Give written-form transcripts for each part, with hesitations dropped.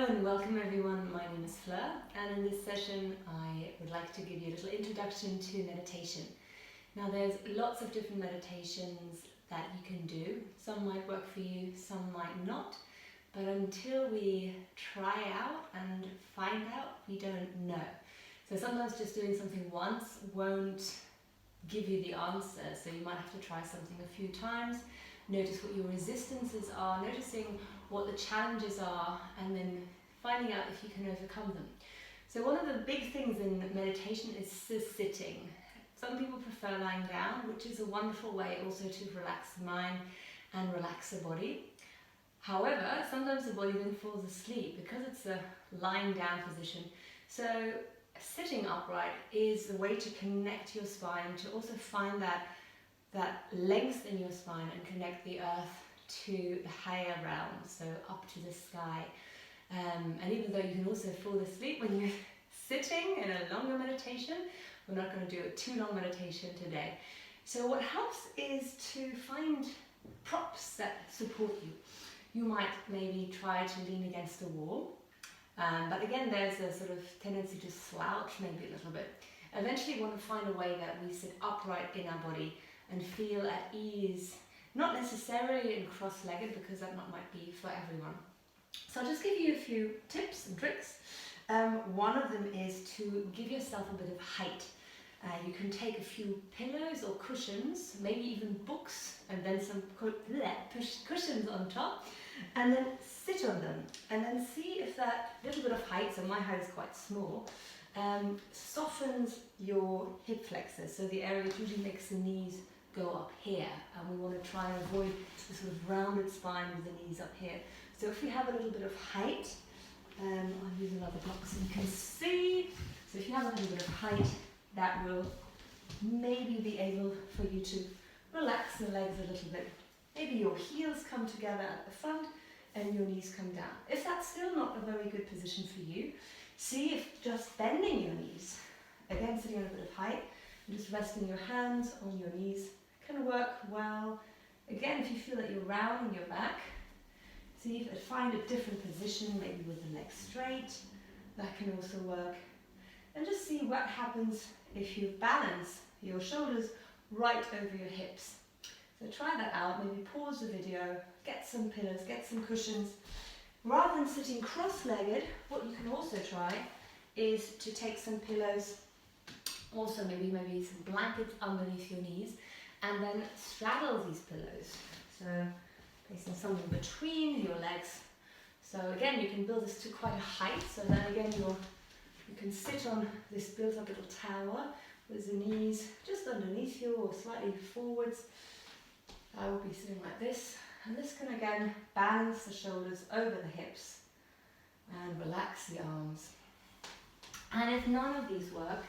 Hello and welcome everyone, my name is Fleur, and in this session I would like to give you a little introduction to meditation. Now there's lots of different meditations that you can do. Some might work for you, some might not, but until we try out and find out, we don't know. So sometimes just doing something once won't give you the answer, so you might have to try something a few times, notice what your resistances are, noticing what the challenges are, and then finding out if you can overcome them. So one of the big things in meditation is sitting. Some people prefer lying down, which is a wonderful way also to relax the mind and relax the body. However, sometimes the body then falls asleep because it's a lying down position. So sitting upright is the way to connect your spine, to also find that length in your spine and connect the earth to the higher realms, so up to the sky. And even though you can also fall asleep when you're sitting in a longer meditation, we're not going to do a too long meditation today. So what helps is to find props that support you. You might maybe try to lean against a wall, but again there's a sort of tendency to slouch maybe a little bit. Eventually we want to find a way that we sit upright in our body and feel at ease, not necessarily in cross-legged because that might be for everyone. So I'll just give you a few tips and tricks. One of them is to give yourself a bit of height. You can take a few pillows or cushions, maybe even books, and then some cushions on top, and then sit on them, and then see if that little bit of height, so my height is quite small, softens your hip flexors, so the area which usually makes the knees go up here, and we want to try and avoid the sort of rounded spine with the knees up here. So if we have a little bit of height, I'll use another block so you can see. So if you have a little bit of height, that will maybe be able for you to relax the legs a little bit. Maybe your heels come together at the front and your knees come down. If that's still not a very good position for you, see if just bending your knees, again sitting on a bit of height, and just resting your hands on your knees can work well. Again, if you feel that you're rounding your back, see if find a different position, maybe with the legs straight. That can also work. And just see what happens if you balance your shoulders right over your hips. So try that out, maybe pause the video, get some pillows, get some cushions. Rather than sitting cross-legged, what you can also try is to take some pillows, also maybe some blankets underneath your knees, and then straddle these pillows. So placing something between your legs. So again, you can build this to quite a height, so then again you can sit on this built-up little tower with the knees just underneath you or slightly forwards. I will be sitting like this, and this can again balance the shoulders over the hips and relax the arms. And if none of these work,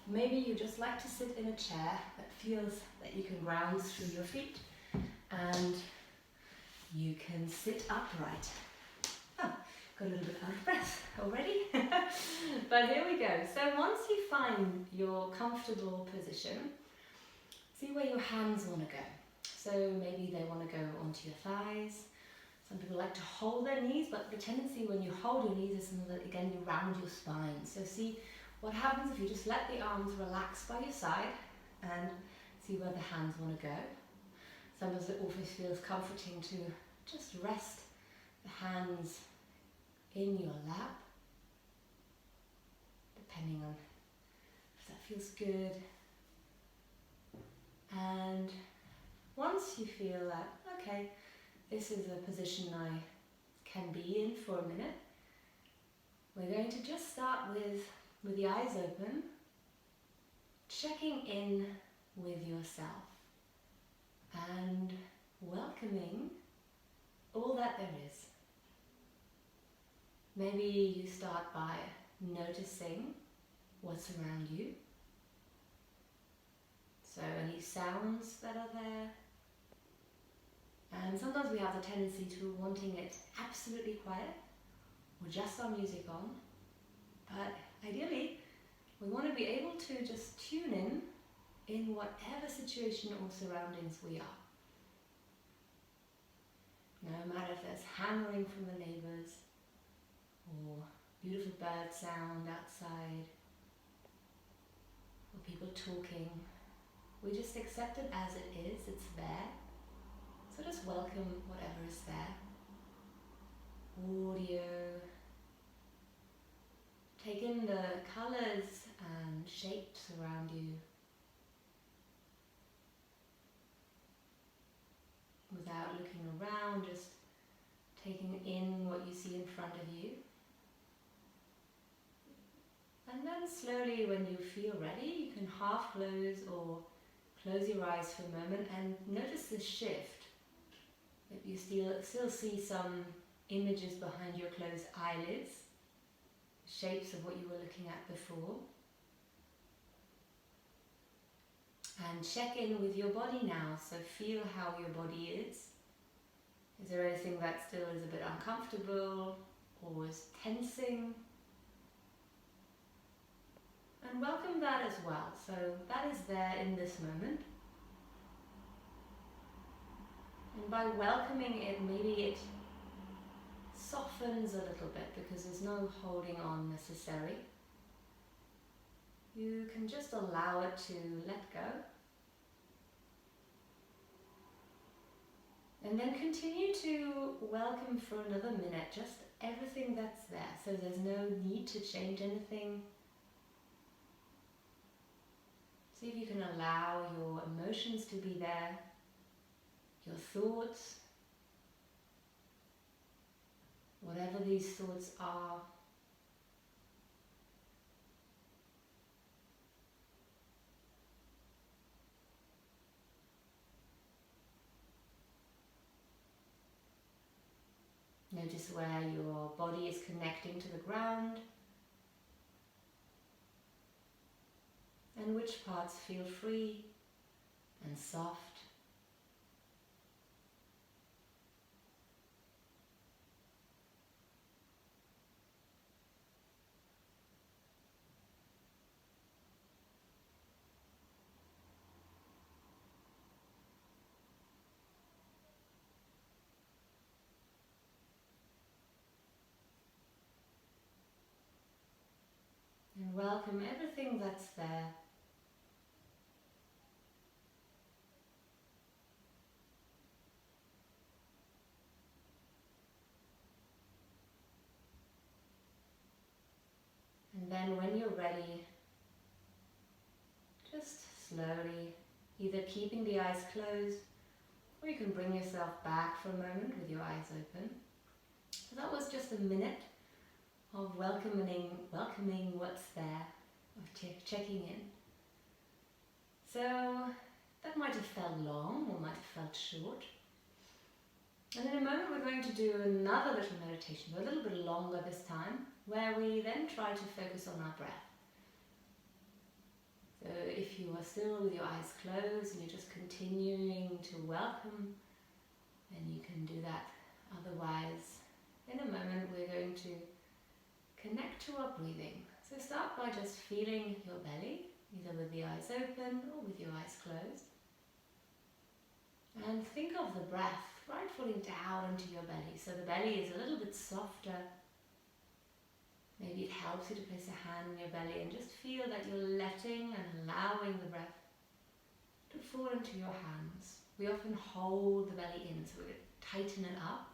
maybe you just like to sit in a chair that feels that you can ground through your feet, and you can sit upright. Oh, got a little bit out of breath already. But here we go. So once you find your comfortable position, see where your hands want to go. So maybe they want to go onto your thighs. Some people like to hold their knees, but the tendency when you hold your knees is that again you round your spine. So see what happens if you just let the arms relax by your side and see where the hands want to go. Sometimes it also feels comforting to just rest the hands in your lap, depending on if that feels good. And once you feel that, okay, this is a position I can be in for a minute, we're going to just start with the eyes open, checking in with yourself and welcoming all that there is. Maybe you start by noticing what's around you. So any sounds that are there. And sometimes we have the tendency to wanting it absolutely quiet or just our music on. But ideally, we want to be able to just tune in whatever situation or surroundings we are. No matter if there's hammering from the neighbours, or beautiful bird sound outside, or people talking. We just accept it as it is, it's there. So just welcome whatever is there. Audio. Take in the colours and shapes around you without looking around, just taking in what you see in front of you. And then slowly, when you feel ready, you can half close or close your eyes for a moment and notice the shift. Maybe you still see some images behind your closed eyelids, shapes of what you were looking at before. And check in with your body now, so feel how your body is. Is there anything that still is a bit uncomfortable or is tensing? And welcome that as well, so that is there in this moment. And by welcoming it, maybe it softens a little bit because there's no holding on necessary. You can just allow it to let go. And then continue to welcome for another minute just everything that's there. So there's no need to change anything. See if you can allow your emotions to be there, your thoughts, whatever these thoughts are. Notice where your body is connecting to the ground and which parts feel free and soft. And welcome everything that's there. And then when you're ready, just slowly, either keeping the eyes closed, or you can bring yourself back for a moment with your eyes open. So that was just a minute of welcoming what's there, of checking in. So that might have felt long or might have felt short. And in a moment we're going to do another little meditation, a little bit longer this time, where we then try to focus on our breath. So if you are still with your eyes closed and you're just continuing to welcome, then you can do that. Otherwise, in a moment we're going to connect to our breathing. So start by just feeling your belly, either with the eyes open or with your eyes closed. And think of the breath right falling down into your belly. So the belly is a little bit softer. Maybe it helps you to place a hand on your belly and just feel that you're letting and allowing the breath to fall into your hands. We often hold the belly in, so we tighten it up.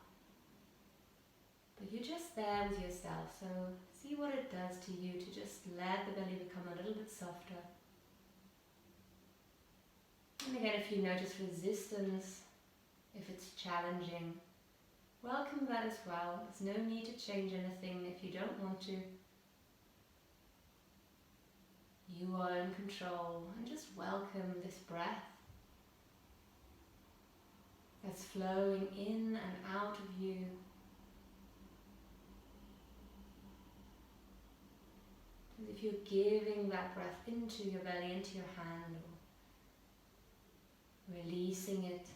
But you're just there with yourself, so see what it does to you to just let the belly become a little bit softer. And again, if you notice resistance, if it's challenging, welcome that as well. There's no need to change anything if you don't want to. You are in control, and just welcome this breath that's flowing in and out of you. As if you're giving that breath into your belly, into your hand, or releasing it.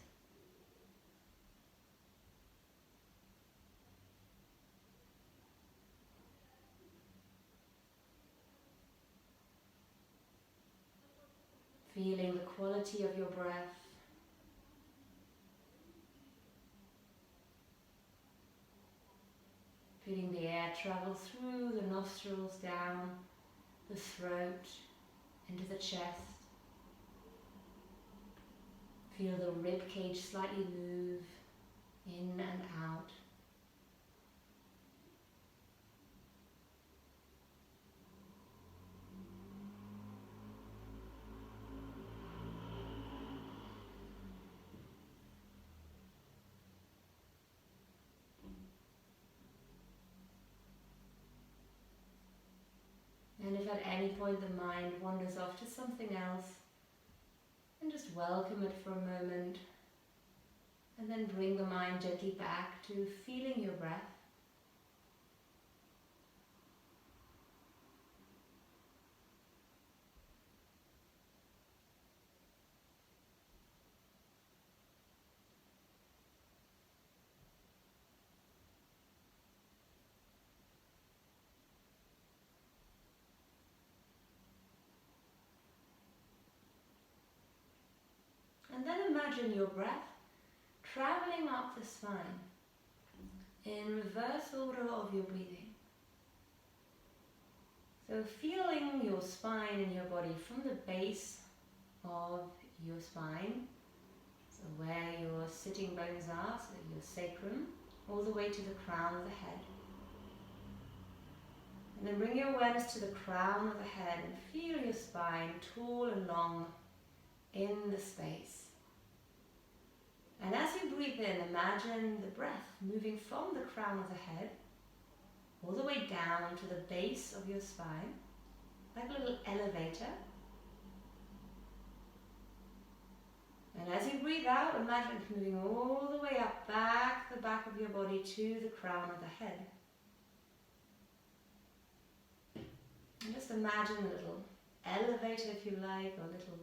Feeling the quality of your breath. Feeling the air travel through the nostrils, down the throat, into the chest. Feel the rib cage slightly move in and out. And if at any point the mind wanders off to something else, then just welcome it for a moment, and then bring the mind gently back to feeling your breath. And then imagine your breath traveling up the spine in reverse order of your breathing. So feeling your spine in your body from the base of your spine, so where your sitting bones are, so your sacrum, all the way to the crown of the head. And then bring your awareness to the crown of the head and feel your spine tall and long in the space. And as you breathe in, imagine the breath moving from the crown of the head all the way down to the base of your spine, like a little elevator. And as you breathe out, imagine it moving all the way up, the back of your body to the crown of the head. And just imagine a little elevator, if you like, or a little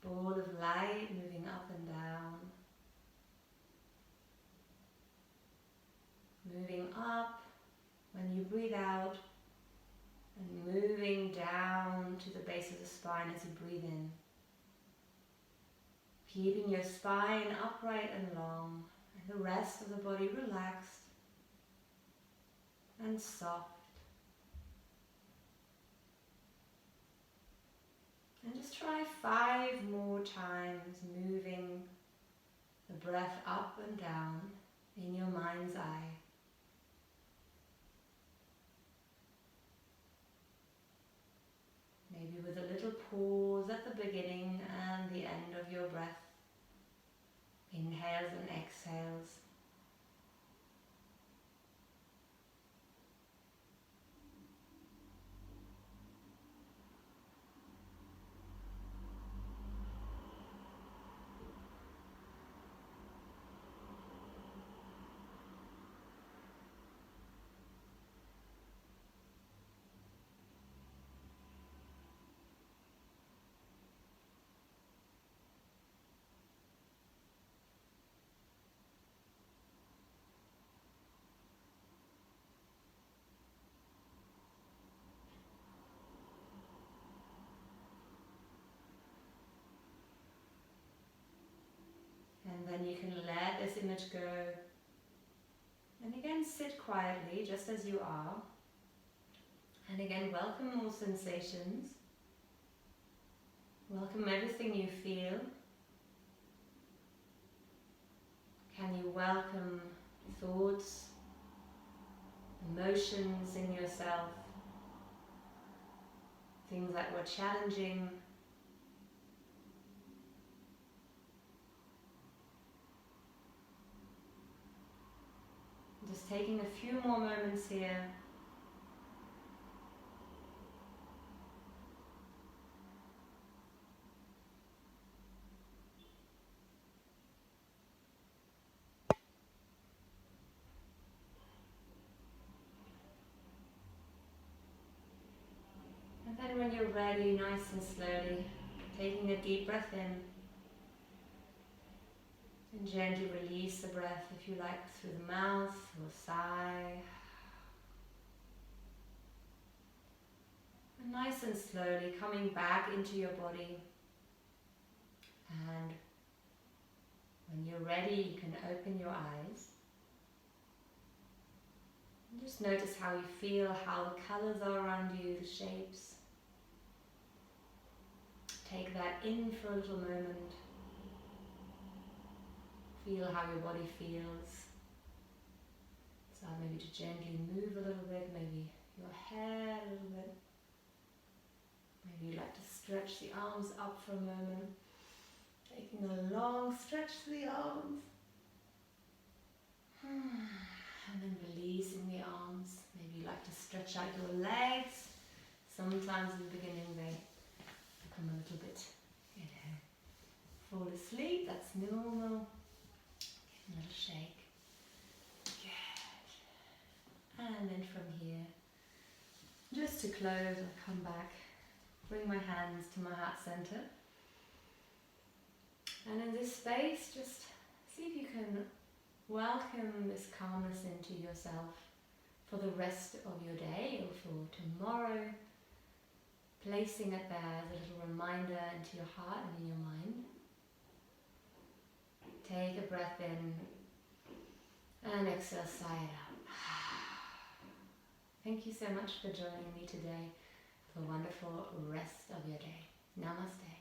ball of light moving up and down. Moving up when you breathe out, and moving down to the base of the spine as you breathe in. Keeping your spine upright and long, and the rest of the body relaxed and soft. And just try 5 more times, moving the breath up and down in your mind's eye. Maybe with a little pause at the beginning and the end of your breath. Inhales and exhales. And then you can let this image go. And again, sit quietly, just as you are. And again, welcome all sensations. Welcome everything you feel. Can you welcome thoughts, emotions in yourself, things that were challenging, just taking a few more moments here. And then when you're ready, nice and slowly, taking a deep breath in. And gently release the breath, if you like, through the mouth or sigh. And nice and slowly coming back into your body. And when you're ready, you can open your eyes. And just notice how you feel, how the colours are around you, the shapes. Take that in for a little moment. Feel how your body feels. So maybe to gently move a little bit, maybe your hair a little bit. Maybe you'd like to stretch the arms up for a moment. Taking a long stretch to the arms. And then releasing the arms. Maybe you like to stretch out your legs. Sometimes in the beginning they become a little bit, fall asleep. That's normal. Give them a little shake. Good. And then from here, just to close, I'll come back. Bring my hands to my heart center. And in this space, just see if you can welcome this calmness into yourself for the rest of your day or for tomorrow. Placing it there as a little reminder into your heart and in your mind. Take a breath in and exhale, sigh it out. Thank you so much for joining me today. Have a wonderful rest of your day. Namaste.